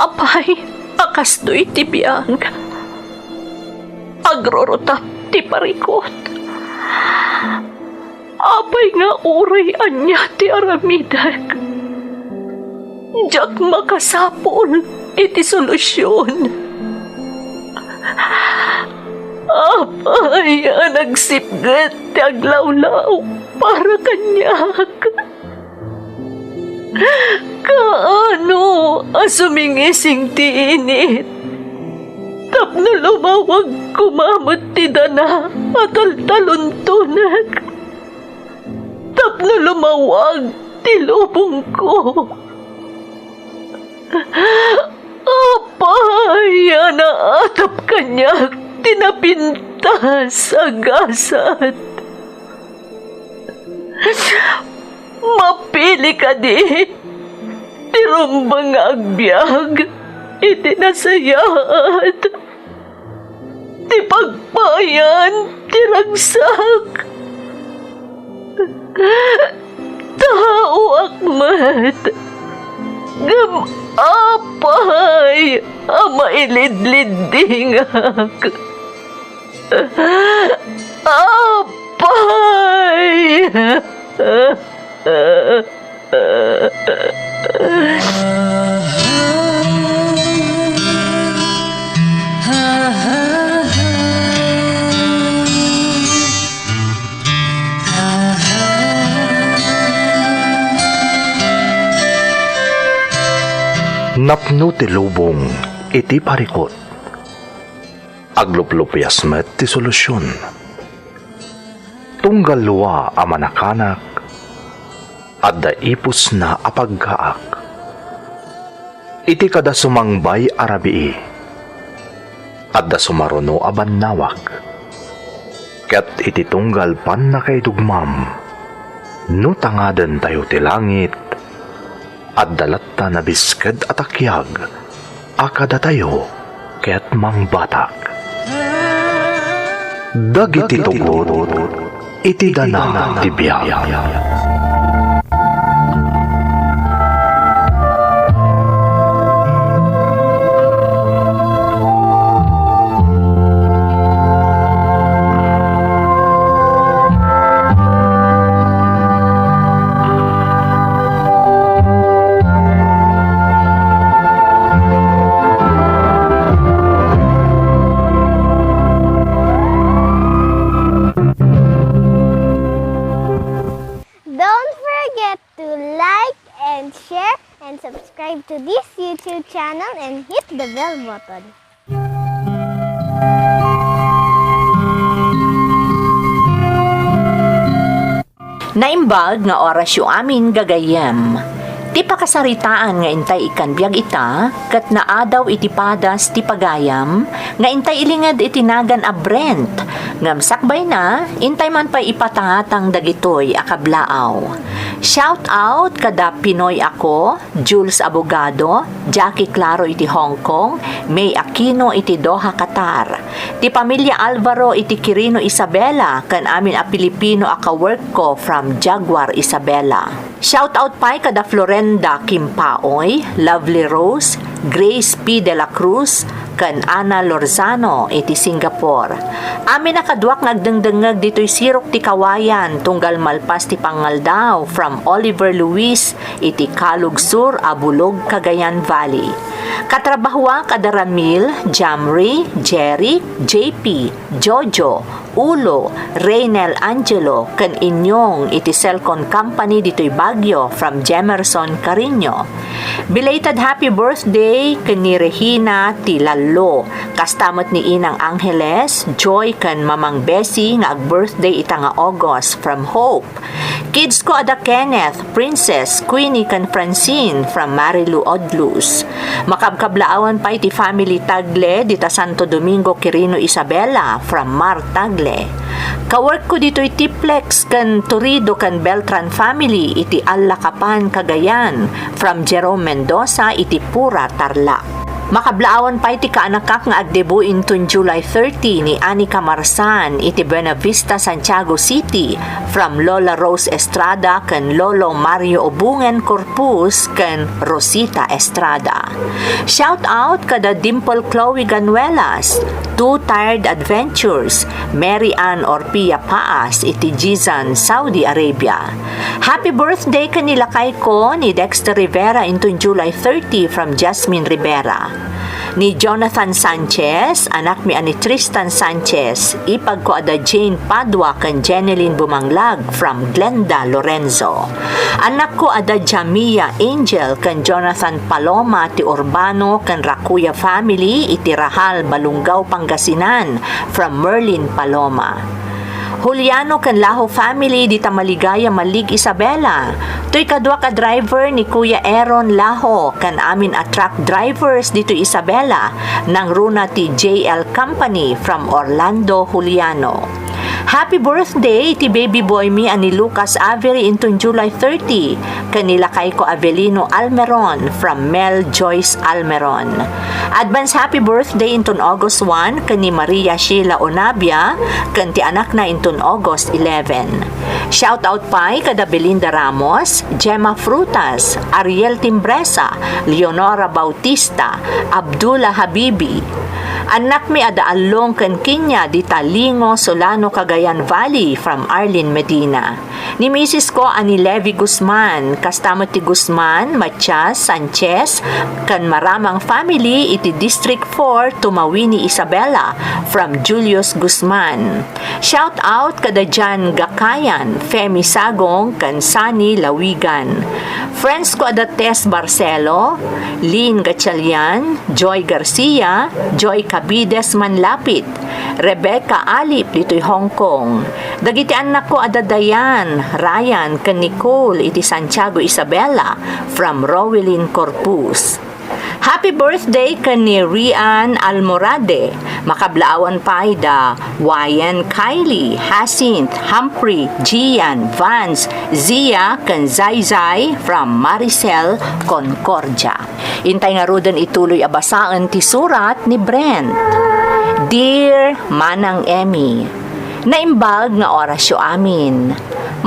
Apay, akas do'y tibiyang. Agrorotap ti parikot. Apay nga uray anya ti aramidak. Jak makasapol iti solusyon. Apay nagsipgat ti aglawlaw para kanyak. Kaano asumingising ti init. Tapno lumawag kumamot ti dana at altaluntunak. Tapno lumawag ti lubong ko. Apay naatap kanyak tinapintas agasat. Mapili ka di, tirumbang agbyag, itinasayat, ti pagpayan, tiragsak. Tao akmat, gam apay, mailidlidingak. Apay! Napno ti lubong iti parikot. Agluplupyas met ti solusyon. Tunggal luwa a manakanak at daipos na apagkaak. Iti kada sumangbay arabii at da sumaruno aban nawak. Ket iti tunggal pan na kay dugmam no tangaden tayo ti langit at dalatta na bisked at akyag akada tayo ket mangbatak. Dagiti tugod iti dana ti biyag. Don't forget to like and share and subscribe to this YouTube channel and hit the bell button. Naimbag nga oras yu amin gagayem. Ti pakasaritaan nga intay ikan biyag ita, kat naadaw iti padas ti pagayam, nga intay ilingad itinagan a Brent, ngam sakbay na, intay man pa ipatangatang dagitoy akablaaw. Shout out kada Pinoy ako, Jules Abogado, Jackie Claro iti Hong Kong, May Aquino iti Doha, Qatar. Ti pamilya Alvaro iti Quirino Isabela, kan amin a Pilipino aka-work ko from Jaguar Isabela. Shout out pa'y kada Florenda Kimpaoy, Lovely Rose, Grace P. De La Cruz, kan Ana Lorzano iti Singapore. Amin nakadwak nagdengdengag dito'y sirok ti kawayan tunggal malpas ti Pangaldaw from Oliver Luis iti Kalug Sur, Abulog, Cagayan Valley. Katrabahuan kada Ramil, Jamri, Jerry, JP, Jojo, Ulo, Reynel Angelo, kan inyong iti Celcon Company dito'y Baguio from Jemerson, Carino. Belated happy birthday kan ni Regina Tilalo, kastamot ni Inang Angeles, Joy kan Mamang Bessie nga ag-birthday ita nga August from Hope. Kids ko ada Kenneth, Princess, Queenie kan Francine from Marilu Odlus. Makabkablaawan pa iti family Tagle dita Santo Domingo Quirino Isabela from Mar Tagle. Kawork ko dito iti Plex kan Turido kan Beltran family iti Allacapan Cagayan from Jerome Mendoza iti Pura Tarlac. Makablaawan pa iti kaanakak nga agdebo intun July 30 ni Anika Marsan iti Buena Vista, Santiago City from Lola Rose Estrada ken Lolo Mario Obungen Corpus ken Rosita Estrada. Shout out kada Dimple Chloe Ganuelas, Two Tired Adventures, Mary Ann Orpia Paas iti Jizan, Saudi Arabia. Happy birthday kanila kay ko ni Dexter Rivera intun July 30 from Jasmine Rivera. Ni Jonathan Sanchez, anak mi ani Tristan Sanchez, ipag ko ada Jane Padua kan Jeneline Bumanglag from Glenda, Lorenzo. Anak ko ada Jamia Angel kan Jonathan Paloma ti Urbano kan Rakuya family iti Rahal, Balungaw, Pangasinan from Merlin Paloma. Juliano kan Laho family di Tamaligaya, Malig, Isabela. To'y kadwa ka driver ni Kuya Aaron Laho kan amin a truck drivers dito Isabela ng Runa ti JL Company from Orlando, Juliano. Happy birthday ti baby boy mi ani Lucas Avery intun July 30 kanila kay ko Avelino Almeron from Mel Joyce Almeron. Advance happy birthday intun August 1 kani Maria Sheila Onabia kan ti anak na intun August 11. Shout out pa kada Belinda Ramos, Gemma Frutas, Ariel Timbresa, Leonora Bautista, Abdullah Habibi. Anak mi ada along kan Kinya di Talingo, Solano, Cagayan Valley from Arlene Medina. Ni Mrs. ko ani Levi Guzman, kastamot ti Guzman, Matias, Sanchez, kan maramang family iti District 4 Tumawini, Isabela from Julius Guzman. Shout out kada Jan Gakayan, Femi Sagong, kan Sani Lawigan. Friends ko ada Tess Barcelo, Lynn Gatchalian, Joy Garcia, Joy Cabides Manlapit, Rebecca Alip dito'y Hong Kong. Dagiti anak ko ada Dayan, Ryan, kan Nicole iti Santiago Isabela from Rowelyn Corpus. Happy birthday kan ni Rian Almorade, makablaawan pa da Wayan Kylie, Hyacinth, Humphrey, Gian, Vance, Zia, kan Zayzay from Maricel, Concordia. Intay nga rodan ituloy abasaan ti surat ni Brent. Dear Manang Emmy, naimbag nga orasyo amin.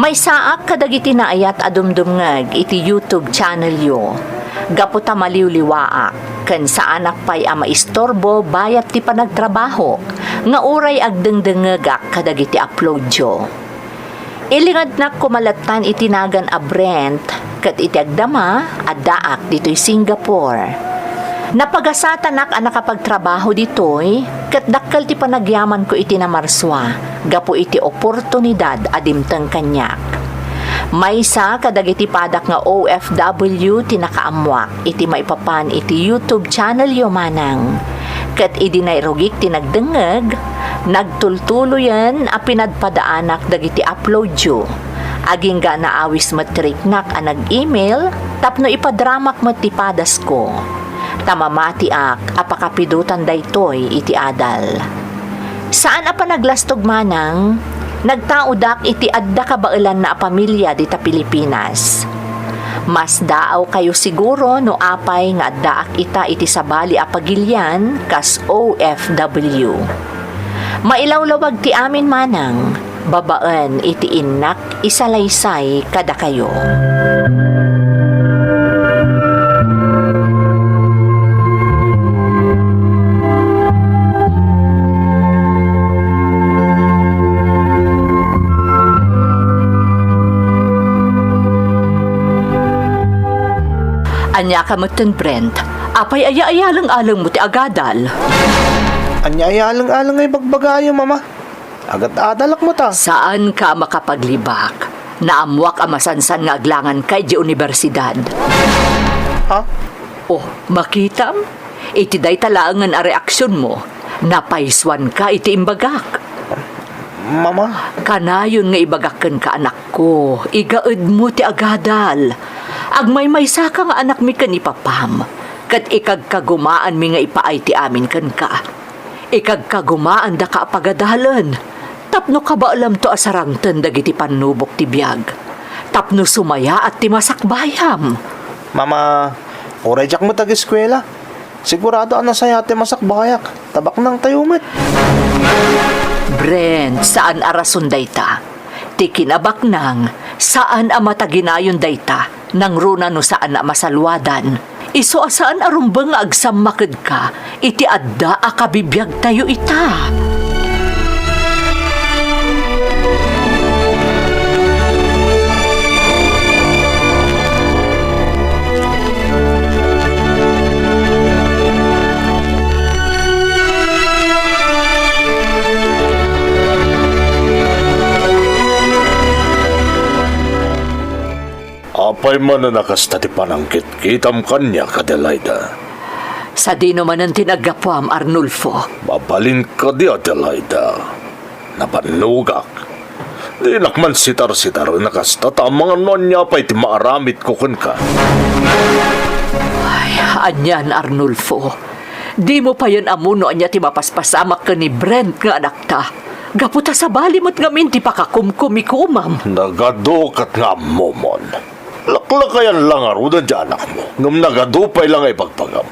May saak kadagiti naayat adumdumngag iti YouTube channel yo. Gaputa maliwliwaak, ken sa anak pa'y ama istorbo bayat ti panagtrabaho, nga uray agdengdengegak kadagiti upload yo. Ilingad na kumalatan itinagan a Brent, kat iti agdama, adaak dito'y Singapore. Napagasatak a nakapagtrabaho dito'y, kat dakkel ti panagyaman ko iti namarswa, gapo iti oportunidad adimteng kanyak. Maysa kadagiti padak nga OFW tinakaamwak iti maipapan iti YouTube channel yo manang. Kat idinairugik tinagdengeg, nagtultuluyan a pinadpadaanak dagiti upload yo. Aging ga naawis matriknak a nag-email, tapno ipadramak matipadas ko. Tamamati ak apakapidutan daytoy iti adal. Saan apa naglastog manang? Nagtaudak iti adda kabailan na pamilya dita Pilipinas. Mas daaw kayo siguro no apay nga addaak ita iti sabali apagilyan kas OFW. Mailawlawag ti amin manang, babaan iti innak isalaysay kada kayo. Anya ka matan Brent, apay aya-ayalang-alang mo ti agadal. Anya ayalang-alang ay bagbagayo, mama. Agat adalak mo ta. Saan ka makapaglibak? Naamwak ang masansan nga aglangan kay di universidad. Ha? Oh, makitam? Iti day talangan a reaksyon mo. Napaiswan ka iti imbagak. Mama? Kanayon nga ibagakan ka anak ko. Igaed mo ti agadal. Agmay-maysa ka nga anak mi kan ipapam. Kat ikagkagumaan mi nga ipaay ti amin kan ka. Ikagkagumaan da ka pagadalan. Tapno ka ba alam to asarangten dagiti panubok ti biyag. Tapno sumaya at ti masakbayam. Mama, oray jak mo tag-eskwela. Sigurado ang nasaya ti masakbayak. Tabak ng tayumet. Brent, saan arason dayta? Ti kinabak nang, saan a mataginayon dayta? Nang runa no saan a masalwadan? Iso asaan arumbang agsam makid ka? Iti adda a kabibiyag tayo ita. Apay man na nakasta ti panangkit kitam kanya Adelaida. Sa di naman ang tinagapwam, Arnulfo. Babalin ka di Adelaida. Napanugak. Di nakman sitar-sitar nakasta ta mga nonya pa'y ti maaramit ko kun ka. Ay, anyan, Arnulfo. Di mo pa yan amuno anya ti mapaspasamak ka ni Brent nga anak ta. Gaputa sa balimot ngamin ti pakakumkumikumam. Nagadukat nga momon. Laklakayan lang aruda di anak mo. Ngam nagadupay lang ay pagpagam.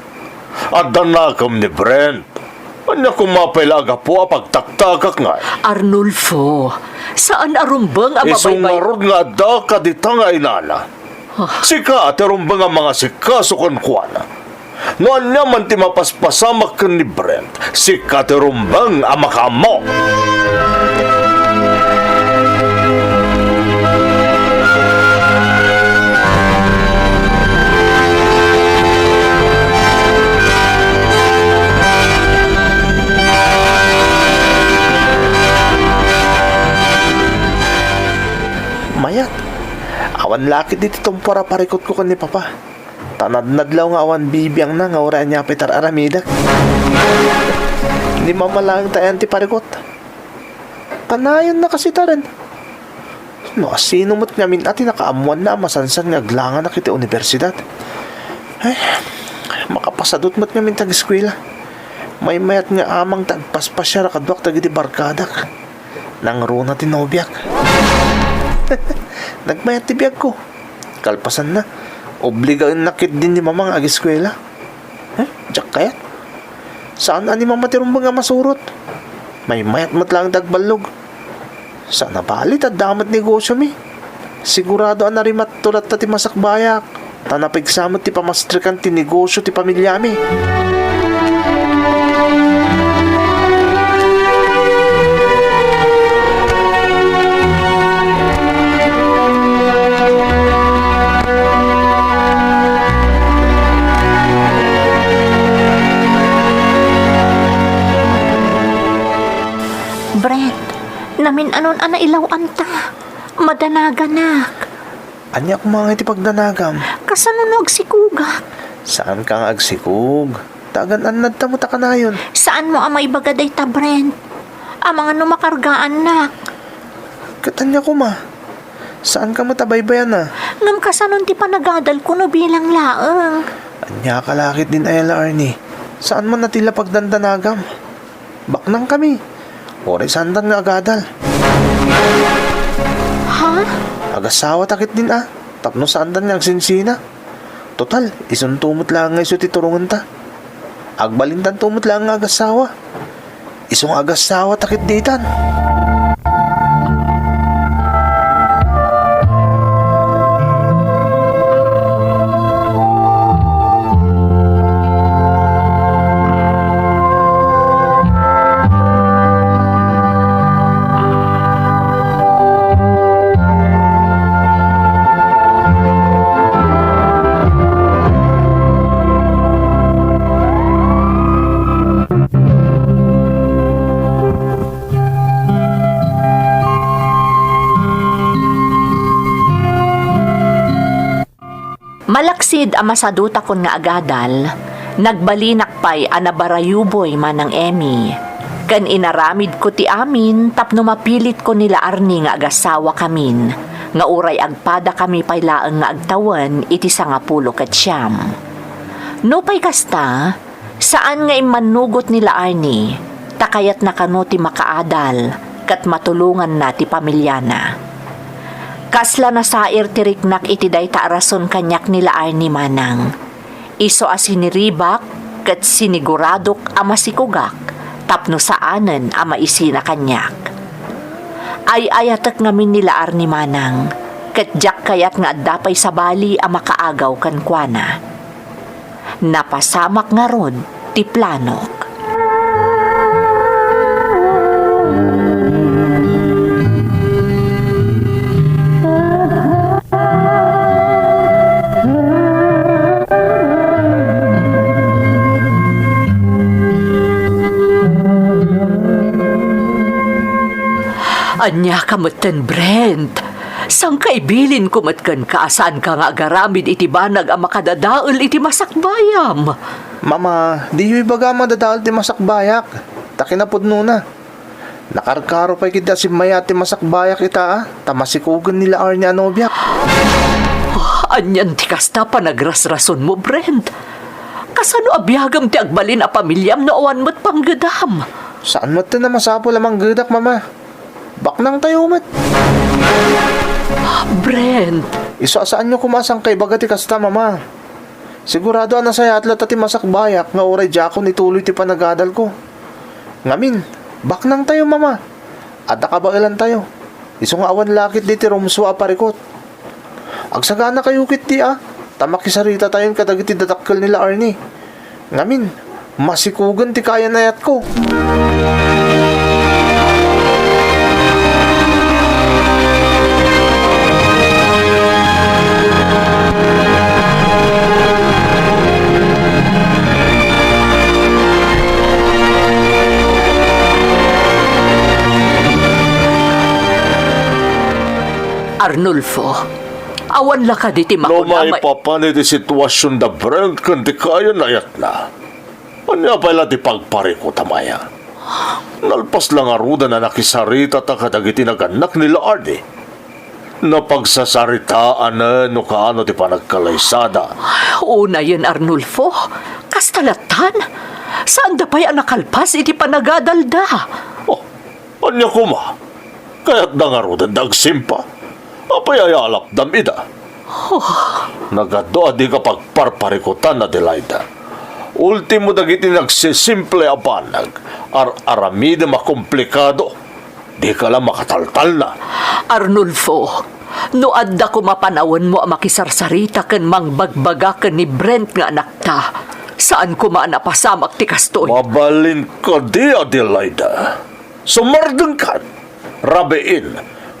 At danakam ni Brent. Anya kumapay laga po pagtaktagak nga. Arnulfo, saan arumbang ang Isong mabaybay? narod nga da kadita nga inana. Sika at arumbang ang mga sikasukon kuana. Noon niya man ti mapaspasamak ka ni Brent. Sika at arumbang ang makamo. Mayat. Awan lakit dito itong para-parikot ko kan ni Papa. Tanadnadlaw nga awan bibiyang na nga ura niya pitar aramidak. Hindi mamalang tayan ti parikot. Kanayon na kasi taran. No, sino mo't ngamin ati nakaamuan na masansan nga aglangan na kita universidad. Ay, makapasadot mo't ngamin tag-eskwela. May mayat nga amang tagpaspasya rakadwak tagiti barkadak. Nang runa tinobyak. Nagmayat ti biyag ko. Kalpasan na. Obligain nakit din ni mamang ag-eskwela. Diyak kayat. Saan ani mama tirumbang nga masurot? May mayat mat lang dagbalog. Saan nabalit at damat negosyo mi? Sigurado ang narimat tulat ta ti masakbayak. Tanapigsamot ti pamastrikan ti negosyo ti pamilya mi. Brent, namin anon ana ilaw anta. Madanaganak. Anya ko mga iti pagdanagam. Kasanunog si Kuga. Saan ka nga agsikog? Tagan anad ta mo ta kanayon. Saan mo amay bagaday ta, Brent? Ang mga numakargaan na. Katanya ko ma. Saan ka matabaybayan na? Ngam kasanon ti panagadal ko no bilang laeng. Anya kalakit din ayala Arnie. Saan man natila pagdandanagam? Baknang kami. Ore sandan nga agadal. Ha? Agasawa takit din ah. Tapno sandan nga agsinsina. Total, isuntumot lang nga iso titurungan ta. Agbalintan tumot lang nga agasawa. Isong agasawa takit ditan. Malaksid ang masaduta kon nga agadal, nagbalinak pa'y anabarayuboy manang Emmy. Kan inaramid ko ti amin, tapno mapilit ko nila Arnie nga agasawa kamin, nga uray agpada kami pa'y laeng nga agtawan iti 10 ket siyam. No pa'y kasta, saan nga imanugot nila Arnie, takayat na kano ti makaadal, kat matulungan na ti pamilyana. Kasla na sair tiriknak iti day taarason kanyak nila Arnie manang. Iso as hiniribak, ket siniguradok ama sikugak, tapno saanen ama isina kanyak. Ay ayatek ngamin nila Arni Manang, ket jak kayat nga addapay sa bali ama kaagaw kan kuana. Napasamak nga rod ti planok. Anya kamutan, Brent. Sang kaibilin kumatkan ka, saan ka nga agaramid iti banag ang makadadaol iti masakbayam. Mama, di yu ibaga madadal ti masakbayak. Takinapod nuna. Nakarkaro pa kita si Maya ti masakbayak ita tamasikugan nila Arni anobyak. Anyan ti kasta pa nagrasrason mo, Brent. Kasano abiyagam ti agbalin a pamilyam no awan mo't panggadam. Saan mo ito na masapo lamang gadak, mama? Baknang tayo mat. Brent, Saan nyo kumasang kay bagati kasta, mama? Sigurado na saya atlat ti masakbayak nga oray jakon ituloy ti panagadal ko. Ngamin, baknang tayo, mama. At nakabailan tayo. Iso nga awan lakit di ti rumso aparikot. Agsagana kayo kit di tamakisarita tayon kadagiti dadakkel nila Arnie. Ngamin, masikugan ti kaya nayat ko. Arnulfo, awan la ka diti No may makunamay. papanit ti sitwasyon da Brent kan di kaya nayat na. Anya pala ti pagpare ko tamaya. Nalpas lang aruda na nakisarita ta kadagiti naganak nila Arnie. Napagsasaritaan na no kaano ti panagkalaysada. Una yun, Arnulfo. Kastalatan. Saan da pa'y nakalpas iti panagadalda? Oh, anya kuma. Kaya't nangarudan dagsimpa. Apay ayalap damida. Nagado di ka pagparparikutan na Delaida. Ultimo dagiti nagsisimple a banag. Aramide makomplikado. Di ka lang makataltal na. Arnulfo, no adda ko mapanawan mo ang makisarsarita ken mangbagbaga ken ni Brent nga anak ta. Saan ko napasamak ti kastoy? Mabalin ka di, Adelaida. Sumardeng ka. Rabein.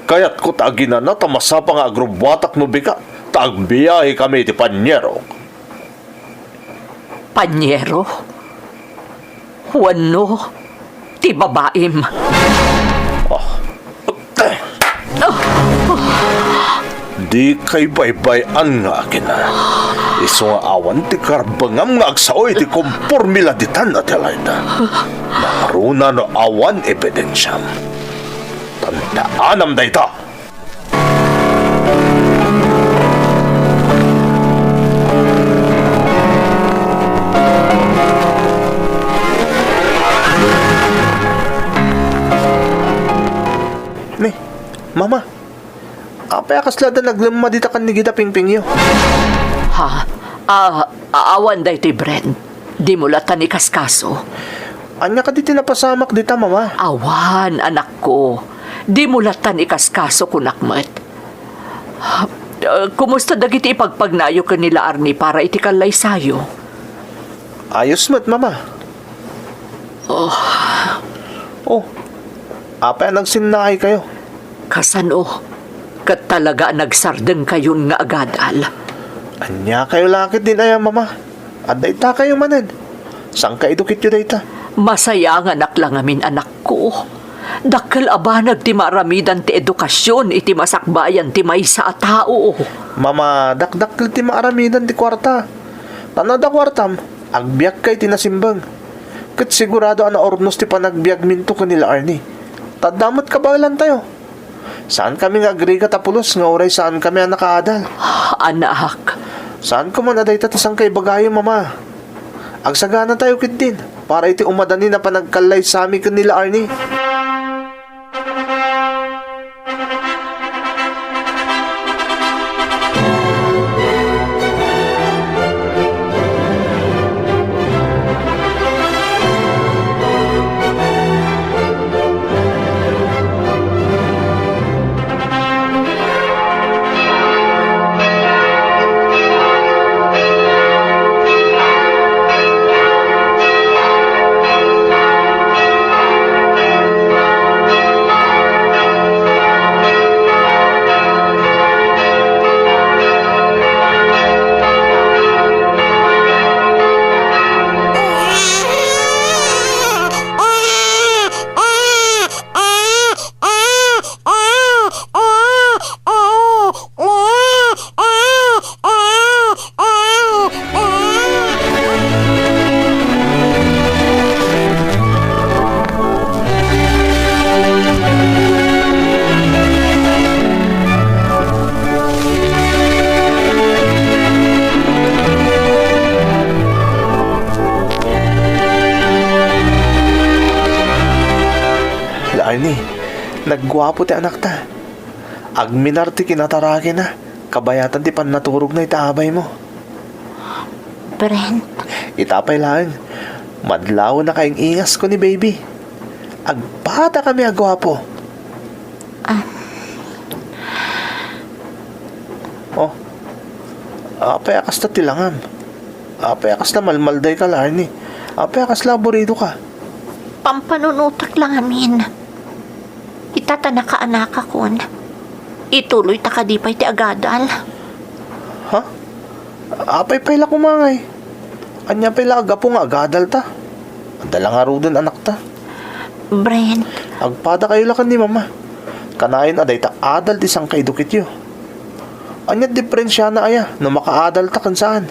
Kaya't ko tagina na tamasapa nga agrobwatak no bigat. Tagbiyahe kami ti Panyero. Panyero? Wano? Ti babaim? Di kay baybayan nga akin na. Iso nga awan ti karbangam nga agsaoy ti kompormila di tan, Adelaida. Nakaruna no awan ebidensyam. Tandaanam da ita. Ni, mama. Apay akaslada naglama dita kan ni Gida Pingpingyo. Ha? Aawan day ti Brent. Di mo latan ni kaskaso. Anya ka diti napasamak dita, mama. Awan, anak ko. Di mo latan ikaskaso kunakmat. Kumusta dagiti ipagpagnayo ka nila Arnie para iti kalay sayo? Ayos mat, mama. Oh, apay nagsinnaay kayo. Kasano? Kat talaga nagsardeng kayon nga agadal. Anya kayo lakit din ayam, mama. At daita kayo manad. Saan ka idukit yun daita? Masaya nga anak lang amin anak ko. Dakkel abanag ti maramidan ti edukasyon iti masakbayan ti maysa a tao. Mama, dakdakil ti maaramidan ti kwarta. Tanada kwartam, agbiyak kay tinasimbang. Kat sigurado ana ornos ti panagbiag minto kanila Arnie. Tadamot ka ba lang tayo? Saan kami nga agrega tapulos nga oray saan kami nakaadal? Anak, Saan ko man aday tatisang kay bagayo, mama? Agsagana tayo kit din para iti umadani na panagkalay sa amin kanila Arnie. Arnie, naggwapo ti anak ta. Agminar ti kinataragi na, kabayatan ti panaturog na itaabay mo. Brent, Itapay lang, madlaw na kaing ingas ko ni baby. Agpata kami agwapo. Oh, apay akas na tilangam. Apay akas na malmalday ka, Arnie. Apay akas laborido ka. pampanunutak lang amin. Itatana ka anak akon. Ituloy ta kadipay ti agadal. Ha? Apay pala kumangay. Anya pala agapo nga agadal ta. Andala nga rudon anak ta. Brent, Agpada kayo lakan ni mama. Kanayon aday ta adal ti sang kaidukit yo. Anya diferensya na aya no makaadal ta kan saan.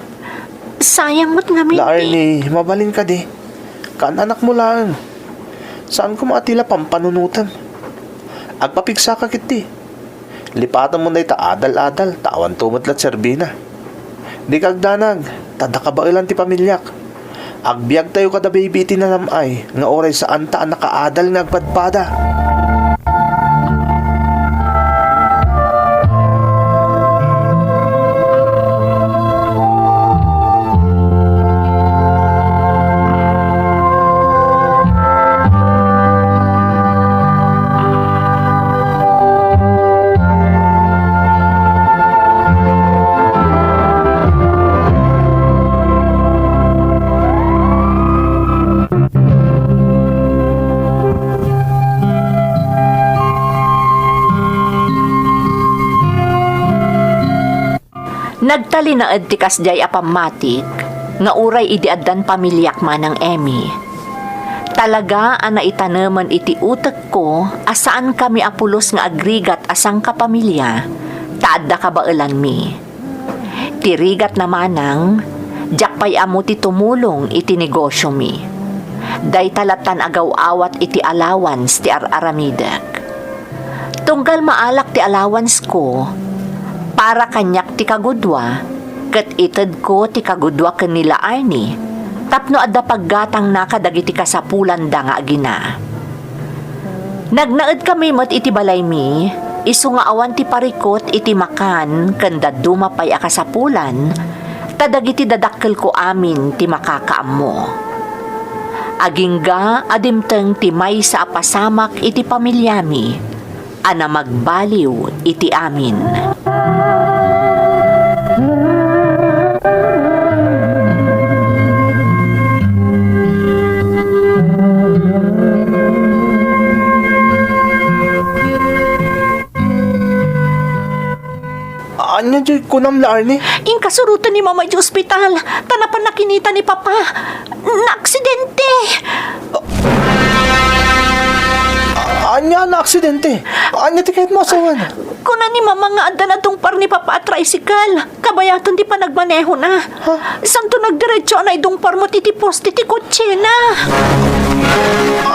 sayang mo't nga La minti. Arnie, mabalin ka di. Kan anak mo lang. Saan ko maatila pampanunutan? Agpapigsa ka kiti. Lipatan mo na ita adal-adal, tawan tumutlat serbina. Di kagdanag, tada ka ba ilan ti pamilyak? Agbiag tayo kada baby tinanamay, nga oray saan ta nakaadal nga agpadpada. Nagtali na ti kasjay apamatik, nga uray idiaddan pamilyak manang Emmy. Talaga ana itanaman iti utek ko asaan kami apulos nga agrigat asang kapamilya, taadda ka baelan mi. Tirigat na manang, jakpay amo ti tumulong iti negosyo mi. Day talatan agaw-awat iti allowance ti ar-aramidek. Tunggal maalak ti allowance ko, para kanyak ti kagudwa, ket ited ko ti kagudwa kanila Arnie, tapno adda paggatang nakadagiti kasapulan da nga agina. Nagnaed kami met iti balay mi, isu nga awan ti parikot iti makan, kanda dumapay a kasapulan, tadagiti dadakkel ko amin ti makakaammo. Agingga adimteng ti may sa apasamak iti pamilyami, ana magbaliw iti amin. Anya joy kunam la Arnie? Ing kasurutan ni mama di ospital, tanapan nakinita ni papa. Na-aksidente. Anya na aksidente. Anya ti kahit masawan. Kuna ni mama nga adda na tong par ni papa at tricycle. Kabayaton di pa nagmaneho na. Santo nagdiretso na idong par mo titi poste ti kotse na.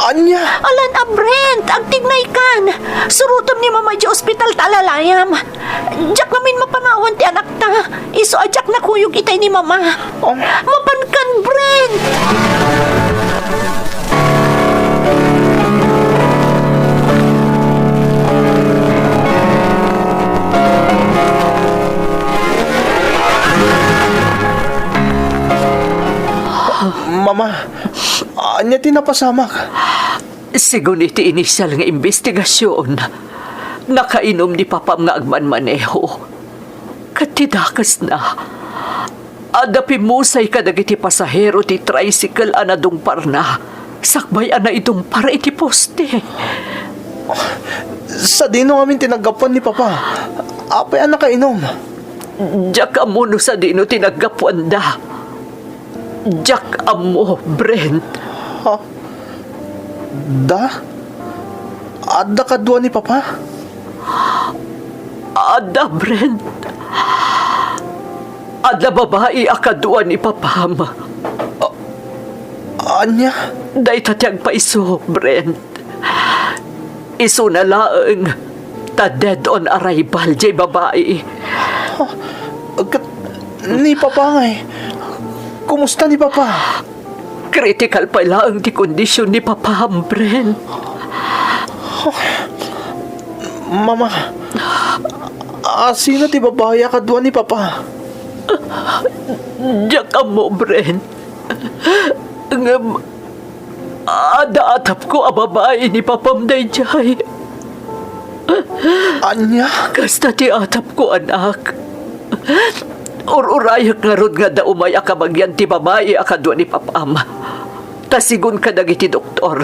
Anya? Alan a Brent, agtignay kan. Surutom ni mama di ospital talalayam. Diyak namin mapanawan ti anak ta. Iso ajak na kuyog itay ni mama. Oh. Mapankan Brent. Mama, anya ti napasamak. Sigun iti inisyal nga investigasyon, nakainom ni papam nga agmanmaneho. Katidakas na, adapi musay kadagiti pasahero ti tricycle anadong parna, sakbay ana itong para iti poste. Sa dino amin tinagapuan ni Papa. Apay anak kainom. Diyak amo no sa dino tinagapuan da. Diyak amo, Brent. Ha? Da? Adda kadua ni Papa? Ada, Brent. Ada babae akadua ni papam. Anya? Day tatyag pa iso, Brent. Iso na laeng ta dead on arrival, jay babae. Kat, ni Papa ngay. Kumusta ni Papa? Critical pa laeng di kondisyon ni papam, Brent. Mama, sino ti babae kadwa ni Papa? Diyak mo, Brent. Ngam, atap ko ang babae ni Papam Dayjay. Anya? Kasta ti atap ko, anak. Ururayak nga rod nga da umay akabagyan ti babae akadwa ni Papam. Tasigon ka dagiti doktor.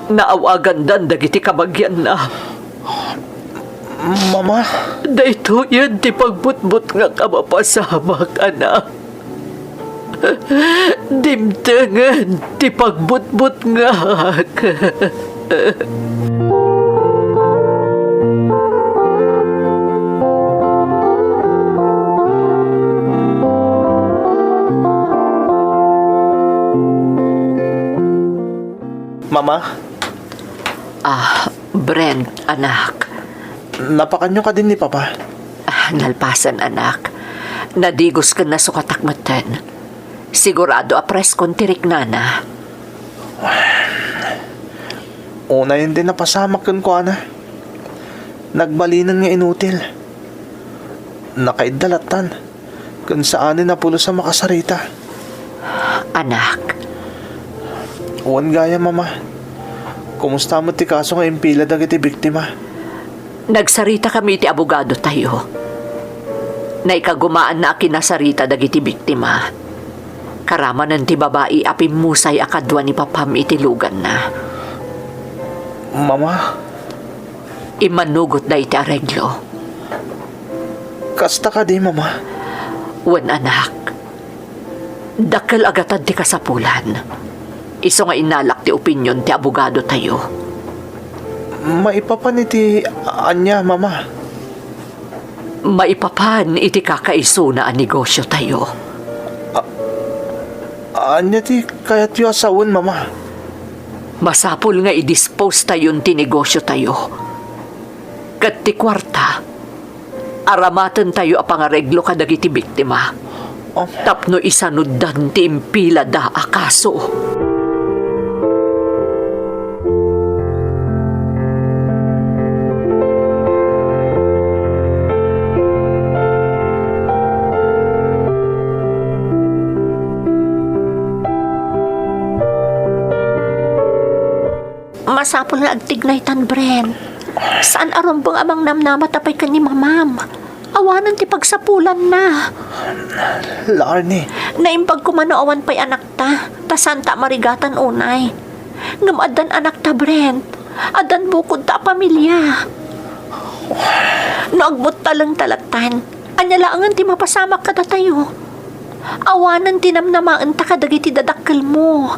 Naawagan dan dagiti kabagyan na. Mama? Dayto yan ti pagbutbut nga kamapasamak, anak. Dimtengan ti pagbutbut nga. Mama? Brent, anak. Napakanyo ka din ni Papa? Nalpasan, anak. Nadigos ka na sukatakmatan. Sigurado apres kon tirik nana. Una yun din napasamak yun ko, ana. Nagbalinan nga inutil. Nakaidalatan. Kung saanin na pulo sa makasarita. Anak, Uwan gaya, Mama. Kumusta mo ti kaso nga impila dagiti biktima? nagsarita kami ti abogado tayo. Na ikagumaan na akinasarita dagiti biktima. Karamanan ti babae apimusay akadwa ni Papam iti lugan na. Mama, Imanugot na iti areglo. kasta ka di, Mama. Wan, anak. Dakkel agatan ti kasapulan. Iso nga inalak ti opinyon ti abogado tayo. Maipapan iti anya, Mama. Maipapan iti kakaiso na ang negosyo tayo. Anya ti kayat yu asawon, Mama. Masapul nga i-dispose tayo ti negosyo tayo. Kat ti kwarta, aramatan tayo apangareglo kadagiti biktima. Tapno isanuddan ti impila da akaso. Masapul na agtignay tan, Bren. Saan arumbang amang namnamatapay ka ni mamam? Awanan ti pagsapulan na. Larni, Naimbag kumano awan pa'y anak ta. Ta santa marigatan unay. Ngam adan anak ta, Brent. Adan bukod ta pamilya. Naagbot talang talatan. Anya laangan ti mapasamak ka ta tayo. Awanan ti namnamaan ta kadagiti dadakkel mo.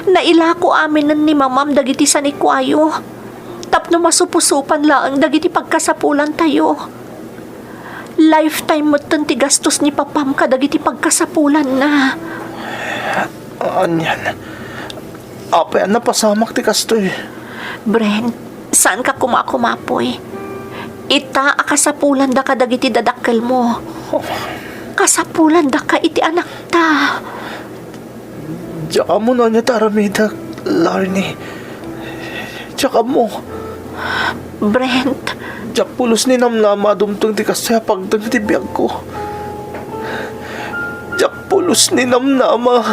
Nailako aminan ni mamam dagiti sanikwayo. Tapno masupusupan laang dagiti pagkasapulan tayo. Lifetime mo ti gastos ni Papam kadagiti pagkasapulan na. anyan. Apa yan napasamak ti kastoy. Brent, saan ka kumakumapoy? Ita akasapulan da kadagiti dadakkel mo. Kasapulan da ka iti anak ta. Tsaka mo na niya taramida, Larni. Tsaka mo. Brent, Tsak pulos ni namlama dumtong ti kasya pagdag ti biyag ko. Tsak pulos ni namnama.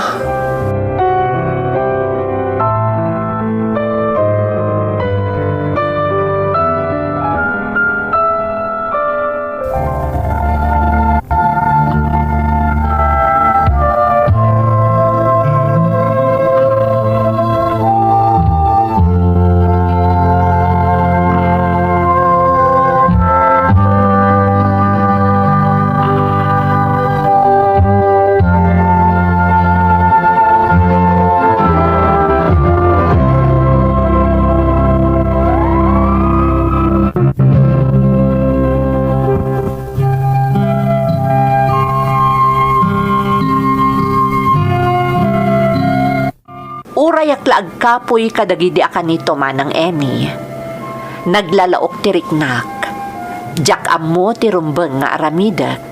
urayak laag kapoy kadagidi akan nito manang Emmy. Naglalaok ti riknak. Jak ammo ti rumbeng nga aramidak.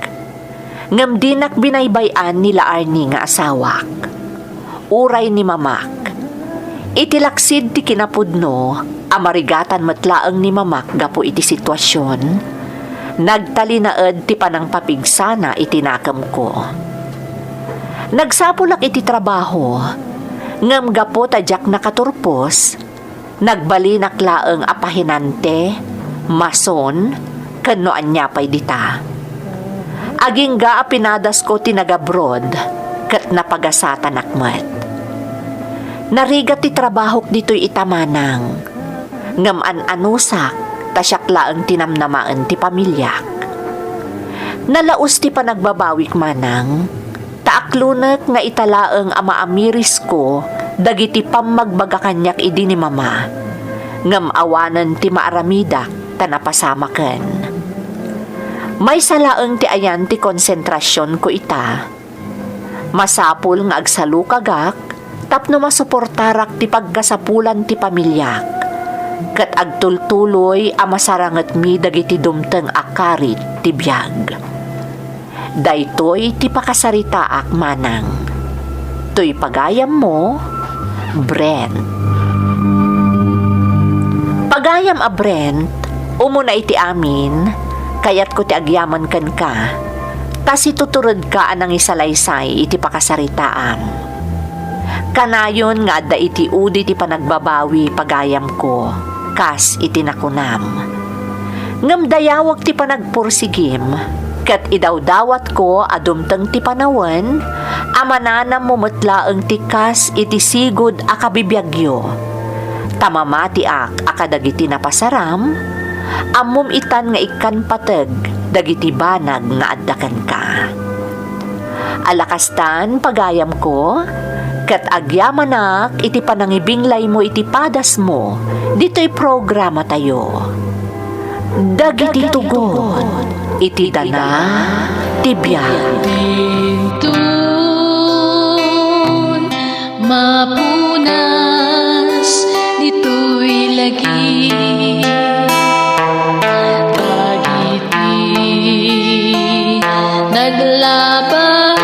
Ngam dinak binaybayan nila Arnie nga asawak. Uray ni mamak. Itilaksid ti kinapudno Amarigatan matlaang ni mamak gapo iti sitwasyon. Nagtalinaed ti panang papigsana itinakam ko. Nagsapulak iti trabaho. Ngam gapo tadyak nakaturpos. Nagbalinak laeng apahinante, mason, kano anyapay dita. Aging ga pinadas ko tinagabrod, kat napagasatan akmat. Narigat ti trabahok dito'y itamanang, ngam an-anusak, tasyak laeng tinamnamaan ti pamilyak. Nalaos ti panagbabawik manang, taaklunak nga italaeng amaamiris ko, dagiti pamagbagakanyak idi ni mama, ngam awanan ti maaramidak, tanapasamaken. May salaeng ti ayan ti konsentrasyon ko ita. Masapul nga agsalukagak, tapno masuportarak ti pagkasapulan ti pamilyak. Kat agtultuloy amasarangat mi dagiti dumteng akarit ti biyag. Daytoy ti pakasaritaak manang. To'y pagayam mo, Brent. Pagayam a Brent, umuna iti amin, kayat ko ti agyaman kan ka, tas ituturod ka anang isalaysay iti pakasaritaam. Kanayon nga adda iti udi ti panagbabawi pagayam ko, kas iti nakunam. Ngam dayawag ti panagpursigim, kat idawdawat ko adumteng ti panawan, amananam mumutlaeng ti kas iti sigud akabibiyagyo. Tamamati ak akadagiti napasaram, amom itan nga ikan pateg dagiti banag nga addakan ka. Alakastan pagayam ko, kat agyamanak iti panangibinglay mo iti padas mo, dito'y programa tayo. Dagiti tugon, iti dana, tibiyag. Dintun, mapunas, dito'y lagi. Dagiti naglaban